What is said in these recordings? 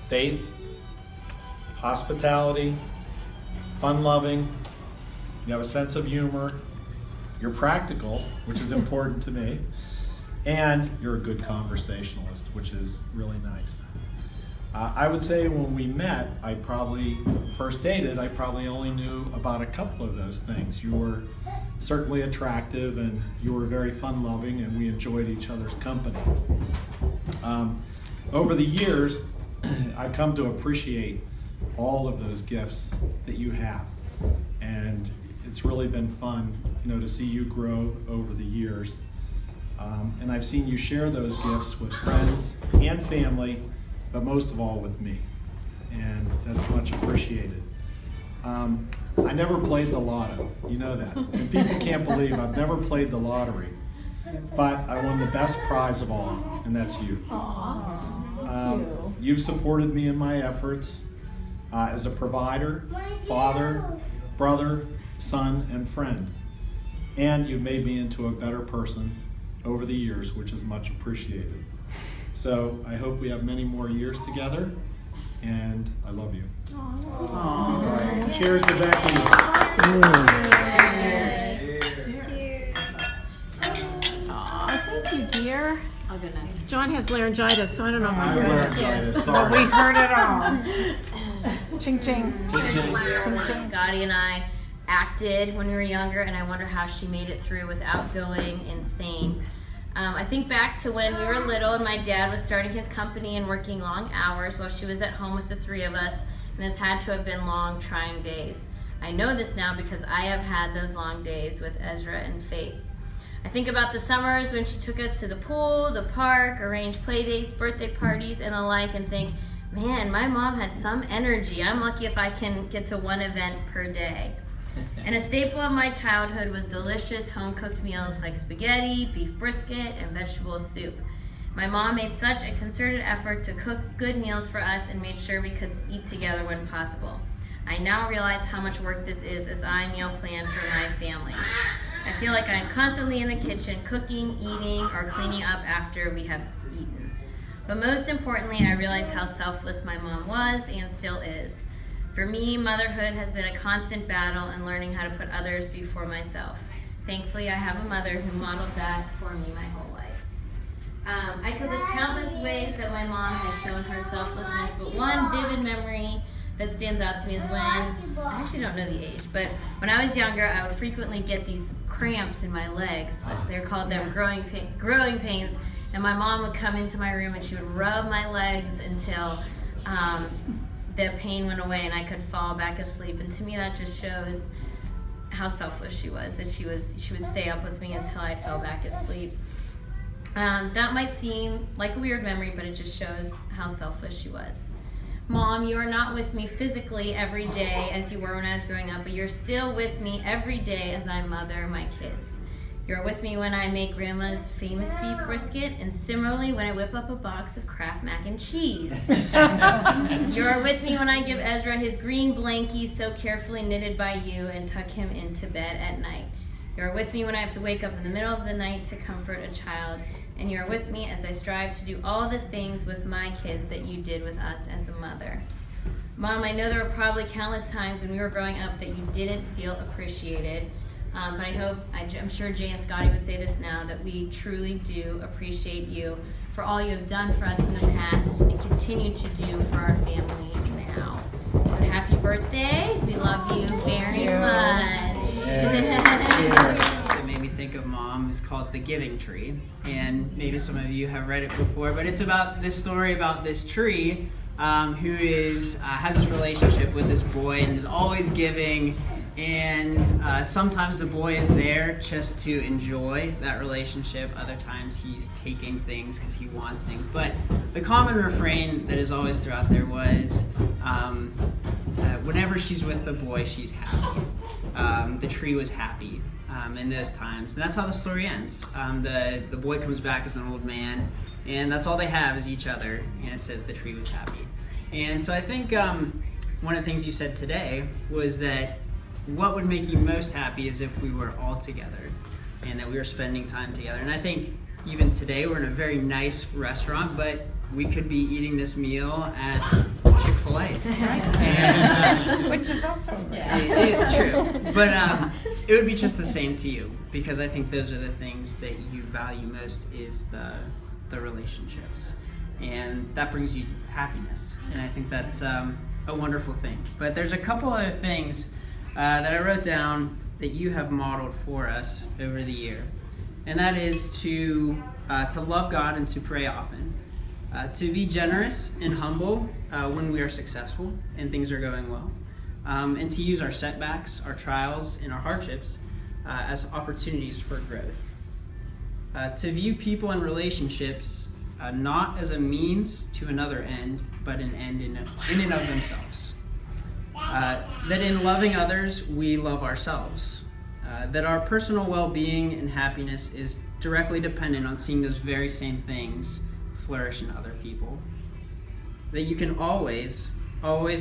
Faith, hospitality, fun-loving, you have a sense of humor, you're practical, which is important to me, and you're a good conversationalist, which is really nice. I would say when we met, first dated, I probably only knew about a couple of those things. You were certainly attractive and you were very fun-loving and we enjoyed each other's company. Over the years, I've come to appreciate all of those gifts that you have. And it's really been fun, to see you grow over the years. And I've seen you share those gifts with friends and family, but most of all with me. And that's much appreciated. I never played the lotto, you know that. And people can't believe I've never played the lottery. But I won the best prize of all, and that's you. You've supported me in my efforts as a provider, father, brother, son, and friend. And you've made me into a better person over the years, which is much appreciated. So I hope we have many more years together, and I love you. All right. Cheers to Becky. Thank you, dear. Oh, good night. John has laryngitis, so I don't know if I have laryngitis, but we sorry. heard it all. Ching ching. Scotty and I acted when we were younger, and I wonder how she made it through without going insane. I think back to when we were little and my dad was starting his company and working long hours while she was at home with the three of us, and this had to have been long, trying days. I know this now because I have had those long days with Ezra and Faith. I think about the summers when she took us to the pool, the park, arranged play dates, birthday parties, and the like, and think, man, my mom had some energy. I'm lucky if I can get to one event per day. And a staple of my childhood was delicious home-cooked meals like spaghetti, beef brisket, and vegetable soup. My mom made such a concerted effort to cook good meals for us and made sure we could eat together when possible. I now realize how much work this is as I meal plan for my family. I feel like I'm constantly in the kitchen cooking, eating, or cleaning up after we have eaten. But most importantly, I realize how selfless my mom was and still is. For me, motherhood has been a constant battle in learning how to put others before myself. Thankfully, I have a mother who modeled that for me my whole life. I could list countless ways that my mom has shown her selflessness, but one vivid memory that stands out to me is when, I actually don't know the age, but when I was younger, I would frequently get these cramps in my legs. They're called growing pains, and my mom would come into my room and she would rub my legs until the pain went away and I could fall back asleep. And to me, that just shows how selfless she was, that she would stay up with me until I fell back asleep. That might seem like a weird memory, but it just shows how selfless she was. Mom, you are not with me physically every day as you were when I was growing up, but you're still with me every day as I mother my kids. You're with me when I make Grandma's famous beef brisket, and similarly when I whip up a box of Kraft mac and cheese. You're with me when I give Ezra his green blankie so carefully knitted by you and tuck him into bed at night. You're with me when I have to wake up in the middle of the night to comfort a child, and you're with me as I strive to do all the things with my kids that you did with us as a mother. Mom, I know there were probably countless times when we were growing up that you didn't feel appreciated. But I'm sure Jay and Scotty would say this now, that we truly do appreciate you for all you have done for us in the past and continue to do for our family now. So happy birthday. We love you very much. It made me think of Mom. It's called The Giving Tree. And maybe some of you have read it before, but it's about this story about this tree who has this relationship with this boy and is always giving. And sometimes the boy is there just to enjoy that relationship. Other times he's taking things because he wants things. But the common refrain that is always throughout there was, whenever she's with the boy, she's happy. The tree was happy in those times. And that's how the story ends. The boy comes back as an old man, and that's all they have is each other. And it says the tree was happy. And so I think one of the things you said today was that what would make you most happy is if we were all together and that we were spending time together. And I think even today we're in a very nice restaurant, but we could be eating this meal at Chick-fil-A. And, Which is also true. But it would be just the same to you, because I think those are the things that you value most is the relationships. And that brings you happiness. And I think that's a wonderful thing. But there's a couple other things that I wrote down that you have modeled for us over the year. And that is to love God and to pray often. To be generous and humble when we are successful and things are going well. And to use our setbacks, our trials, and our hardships as opportunities for growth. To view people and relationships not as a means to another end, but an end in and of themselves. That in loving others, we love ourselves. That our personal well-being and happiness is directly dependent on seeing those very same things flourish in other people. That you can always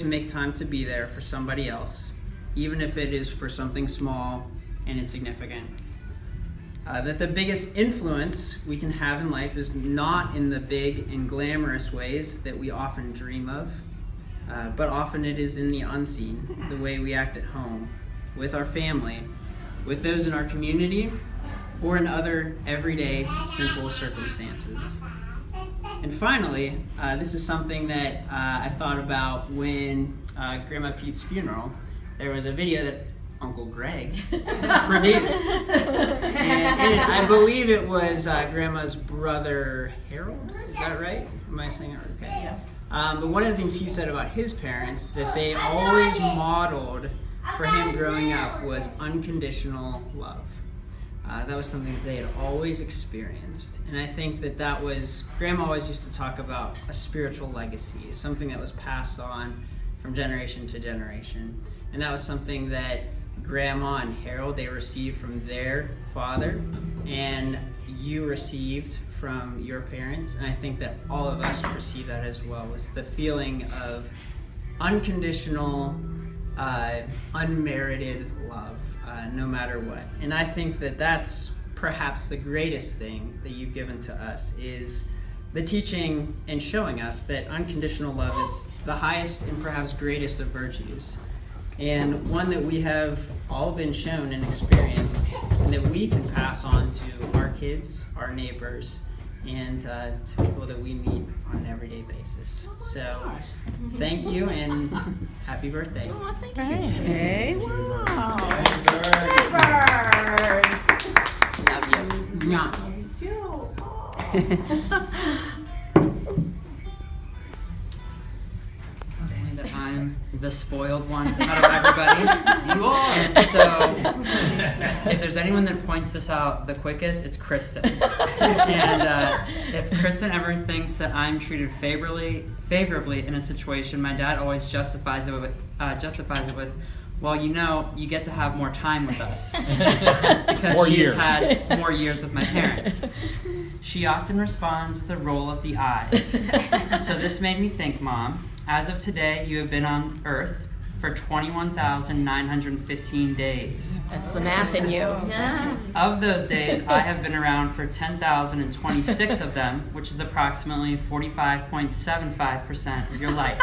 make time to be there for somebody else, even if it is for something small and insignificant. That the biggest influence we can have in life is not in the big and glamorous ways that we often dream of, but often it is in the unseen, the way we act at home, with our family, with those in our community, or in other everyday simple circumstances. And finally, this is something that I thought about when Grandma Pete's funeral. There was a video that Uncle Greg produced. And in it, I believe it was Grandma's brother Harold. Is that right? Am I saying it right? Okay. Yeah. But one of the things he said about his parents that they always modeled for him growing up was unconditional love. That was something that they had always experienced. And I think that was, Grandma always used to talk about a spiritual legacy, something that was passed on from generation to generation. And that was something that Grandma and Harold, they received from their father, and you received from your parents. And I think that all of us receive that as well, was the feeling of unconditional, unmerited love. No matter what. And I think that that's perhaps the greatest thing that you've given to us, is the teaching and showing us that unconditional love is the highest and perhaps greatest of virtues, and one that we have all been shown and experienced, and that we can pass on to our kids, our neighbors, and to people that we meet on an everyday basis. So thank you and happy birthday. Oh, thank you. Hey, wow. Love you. Mwah. That I'm the spoiled one out of everybody. You are. And so, if there's anyone that points this out the quickest, it's Kristen. And if Kristen ever thinks that I'm treated favorably in a situation, my dad always justifies it with, well, you get to have more time with us. Because More she's years. had more years with my parents. She often responds with a roll of the eyes. So this made me think, Mom, as of today, you have been on Earth for 21,915 days. That's the math in you. Yeah. Of those days, I have been around for 10,026 of them, which is approximately 45.75% of your life.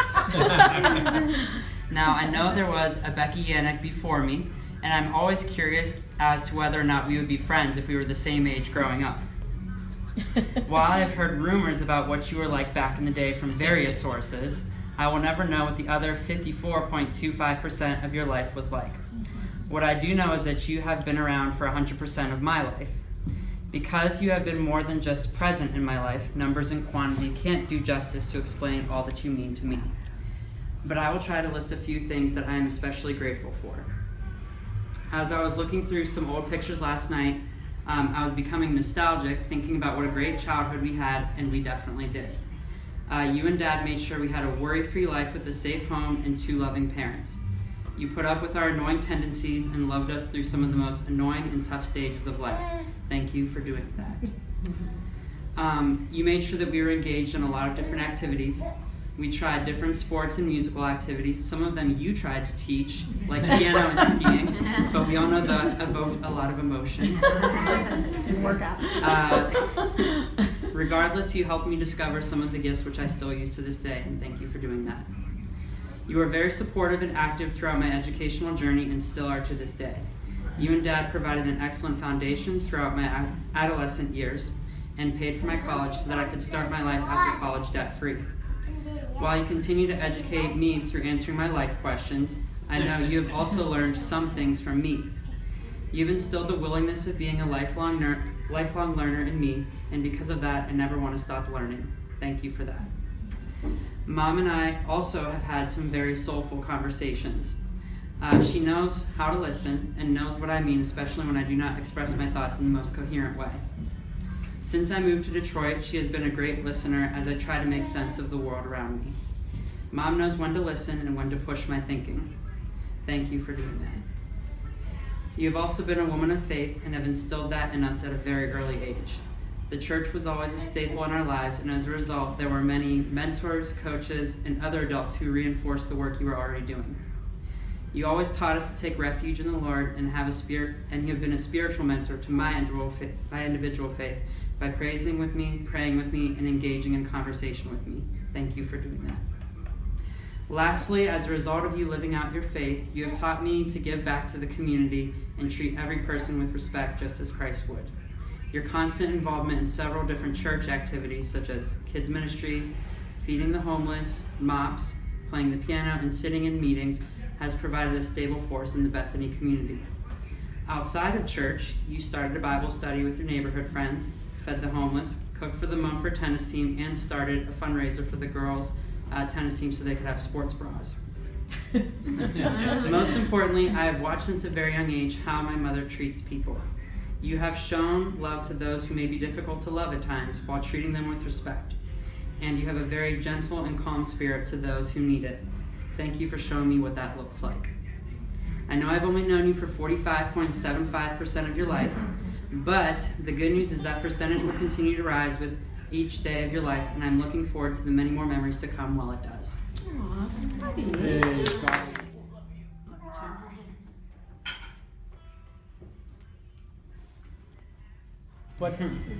Now, I know there was a Becky Yanak before me, and I'm always curious as to whether or not we would be friends if we were the same age growing up. While I've heard rumors about what you were like back in the day from various sources, I will never know what the other 54.25% of your life was like. What I do know is that you have been around for 100% of my life. Because you have been more than just present in my life, numbers and quantity can't do justice to explain all that you mean to me. But I will try to list a few things that I am especially grateful for. As I was looking through some old pictures last night, I was becoming nostalgic, thinking about what a great childhood we had, and we definitely did. You and Dad made sure we had a worry-free life with a safe home and 2 loving parents. You put up with our annoying tendencies and loved us through some of the most annoying and tough stages of life. Thank you for doing that. You made sure that we were engaged in a lot of different activities. We tried different sports and musical activities. Some of them you tried to teach, like piano and skiing, but we all know that evoke a lot of emotion. Didn't work out. Regardless, you helped me discover some of the gifts which I still use to this day, and thank you for doing that. You were very supportive and active throughout my educational journey and still are to this day. You and Dad provided an excellent foundation throughout my adolescent years and paid for my college so that I could start my life after college debt-free. While you continue to educate me through answering my life questions, I know you have also learned some things from me. You've instilled the willingness of being a lifelong learner in me, and because of that, I never want to stop learning. Thank you for that. Mom and I also have had some very soulful conversations. She knows how to listen and knows what I mean, especially when I do not express my thoughts in the most coherent way. Since I moved to Detroit, she has been a great listener as I try to make sense of the world around me. Mom knows when to listen and when to push my thinking. Thank you for doing that. You have also been a woman of faith and have instilled that in us at a very early age. The church was always a staple in our lives, and as a result, there were many mentors, coaches, and other adults who reinforced the work you were already doing. You always taught us to take refuge in the Lord and you have been a spiritual mentor to my individual faith by praising with me, praying with me, and engaging in conversation with me. Thank you for doing that. Lastly, as a result of you living out your faith, you have taught me to give back to the community and treat every person with respect just as Christ would. Your constant involvement in several different church activities such as kids ministries, feeding the homeless, MOPS, playing the piano, and sitting in meetings has provided a stable force in the Bethany community. Outside of church, you started a Bible study with your neighborhood friends, fed the homeless, cooked for the Mumford tennis team, and started a fundraiser for the girls' tennis team so they could have sports bras. Most importantly, I have watched since a very young age how my mother treats people. You have shown love to those who may be difficult to love at times while treating them with respect. And you have a very gentle and calm spirit to those who need it. Thank you for showing me what that looks like. I know I've only known you for 45.75% of your life, but the good news is that percentage will continue to rise with each day of your life, and I'm looking forward to the many more memories to come while it does. But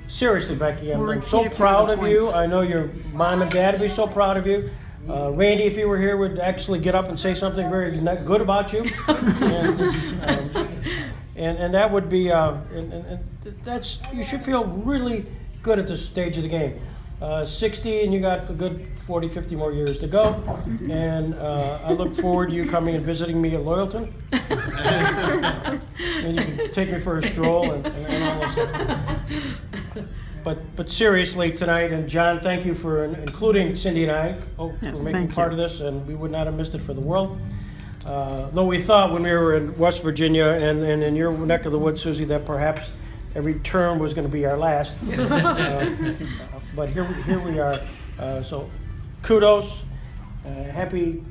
seriously, Becky, I'm We're so repeating proud the of you. points. I know your mom and dad would be so proud of you. Randy, if you were here, would actually get up and say something very good about you. And that would be, and that's, you should feel really good at this stage of the game. 60 and you got a good 40, 50 more years to go. And I look forward to you coming and visiting me at Loyalton. And you can take me for a stroll and all those things. But seriously tonight, and John, thank you for including Cindy and I Yes, for making thank part you. of this, and we would not have missed it for the world. Though we thought when we were in West Virginia and in your neck of the woods, Susie, that perhaps every term was going to be our last. But here we are. So kudos. Happy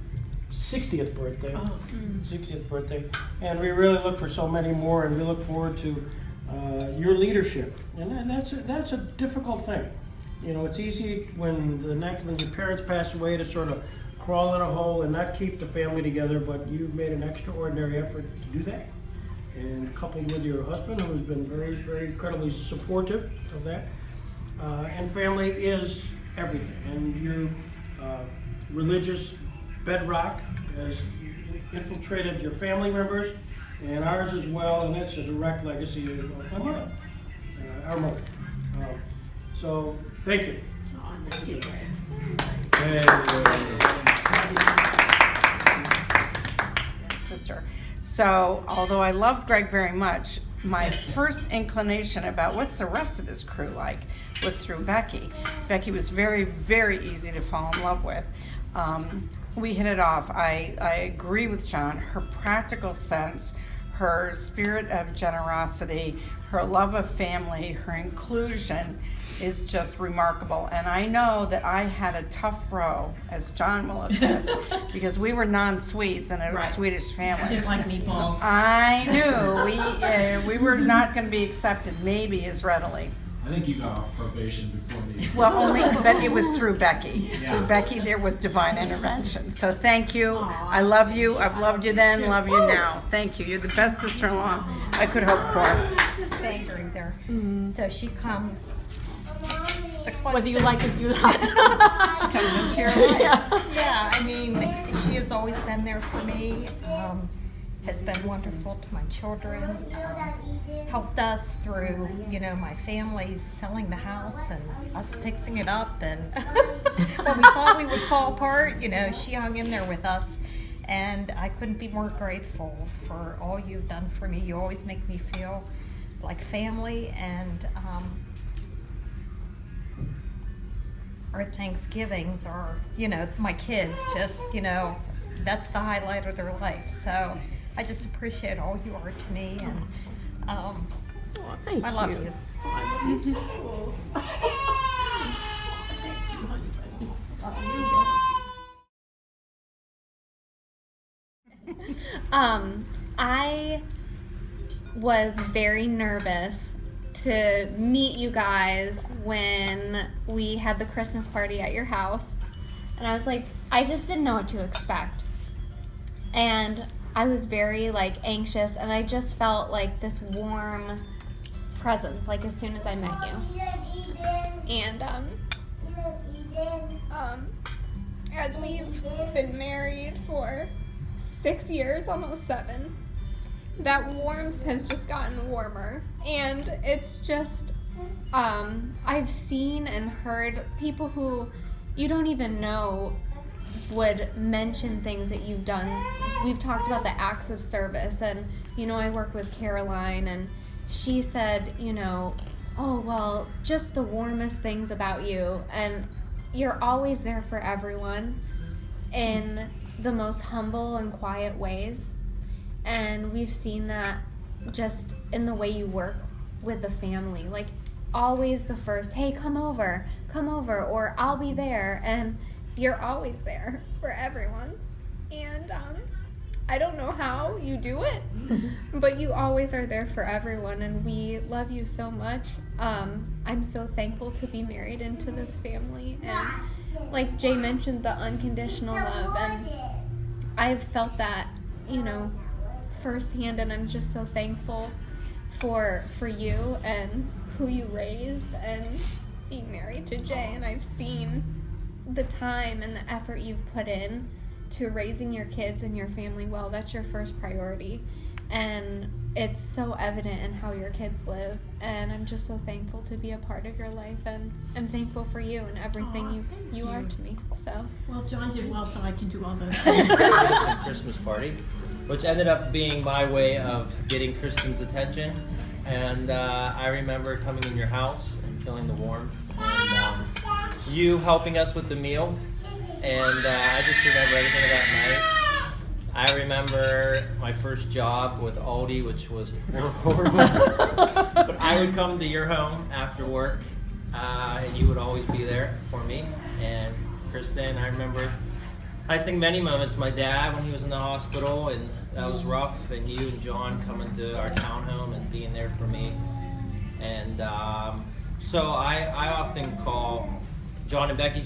60th birthday. 60th birthday. And we really look for so many more, and we look forward to your leadership. And that's a difficult thing. You know, it's easy when your parents pass away to sort of crawl in a hole and not keep the family together, but you've made an extraordinary effort to do that. And coupled with your husband, who's been very, very incredibly supportive of that. And family is everything. And your religious bedrock has infiltrated your family members and ours as well, and that's a direct legacy of my mother, our mother. So, thank you. Thank you. Sister. So, although I love Greg very much, my first inclination about what's the rest of this crew like was through Becky. Becky was very, very easy to fall in love with. We hit it off. I agree with John. Her practical sense, her spirit of generosity, her love of family, her inclusion is just remarkable. And I know that I had a tough row, as John will attest, because we were non-Swedes in a Right. Swedish family. Didn't like meatballs. I knew we were not going to be accepted maybe as readily. I think you got off probation before me. Well, only that it was through Becky. Yeah. Through Becky, there was divine intervention. So thank you. I love you. I've loved you then, love you now. Thank you. You're the best sister-in-law I could hope for. There. So she comes the whether you closest. like it or not. Comes into your life. Yeah, I mean, she has always been there for me, has been wonderful to my children, helped us through, my family's selling the house and us fixing it up, and when we thought we would fall apart, she hung in there with us, and I couldn't be more grateful for all you've done for me. You always make me feel like family, and our Thanksgivings are, my kids just, that's the highlight of their life. So I just appreciate all you are to me, and Thank I love you. I was very nervous to meet you guys when we had the Christmas party at your house. And I was like, I just didn't know what to expect. And I was very anxious, and I just felt like this warm presence as soon as I met you. And as we've been married for 6 years, almost 7, that warmth has just gotten warmer, and it's just I've seen and heard people who you don't even know would mention things that you've done. We've talked about the acts of service, and I work with Caroline, and she said, oh well, just the warmest things about you, and you're always there for everyone in the most humble and quiet ways. And we've seen that just in the way you work with the family. Always the first, hey, come over, or I'll be there. And you're always there for everyone. And I don't know how you do it, but you always are there for everyone. And we love you so much. I'm so thankful to be married into this family. And like Jay mentioned, the unconditional love. And I've felt that, firsthand, and I'm just so thankful for you and who you raised and being married to Jay. And I've seen the time and the effort you've put in to raising your kids and your family well. That's your first priority, and it's so evident in how your kids live. And I'm just so thankful to be a part of your life, and I'm thankful for you and everything you are to me. So Well, John did well, so I can do all those. Christmas party, which ended up being my way of getting Kristen's attention. And I remember coming in your house and feeling the warmth, and you helping us with the meal. And I just remember everything of that night. I remember my first job with Aldi, which was horrible. But I would come to your home after work, and you would always be there for me. And Kristen, I remember, I think many moments, my dad when he was in the hospital, and that was rough, and you and John coming to our townhome and being there for me. And so I often call John and Becky,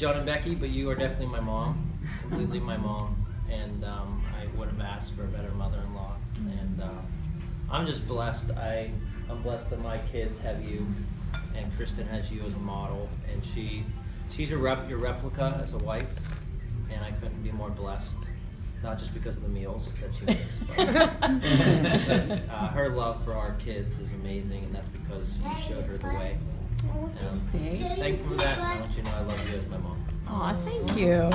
but you are definitely my mom, completely my mom. And I wouldn't have asked for a better mother-in-law. And I'm just blessed. I'm blessed that my kids have you, and Kristen has you as a model, and she's your replica as a wife, and I couldn't be more blessed. Not just because of the meals that she makes, but because her love for our kids is amazing, and that's because you showed her the way. And just thankful for that, and I want you to know I love you as my mom. Aw, thank you.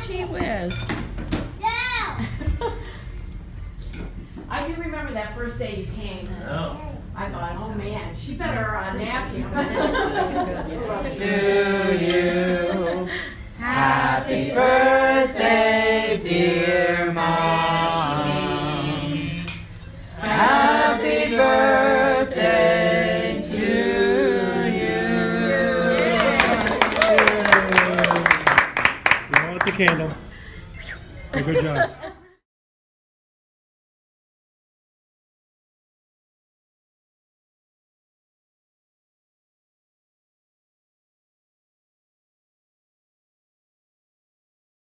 Gee whiz. I do remember that first day you came. Oh. I thought, oh man, she better nap him. To you, happy birthday, dear Mom. Happy birthday to you. You want the candle. Good job.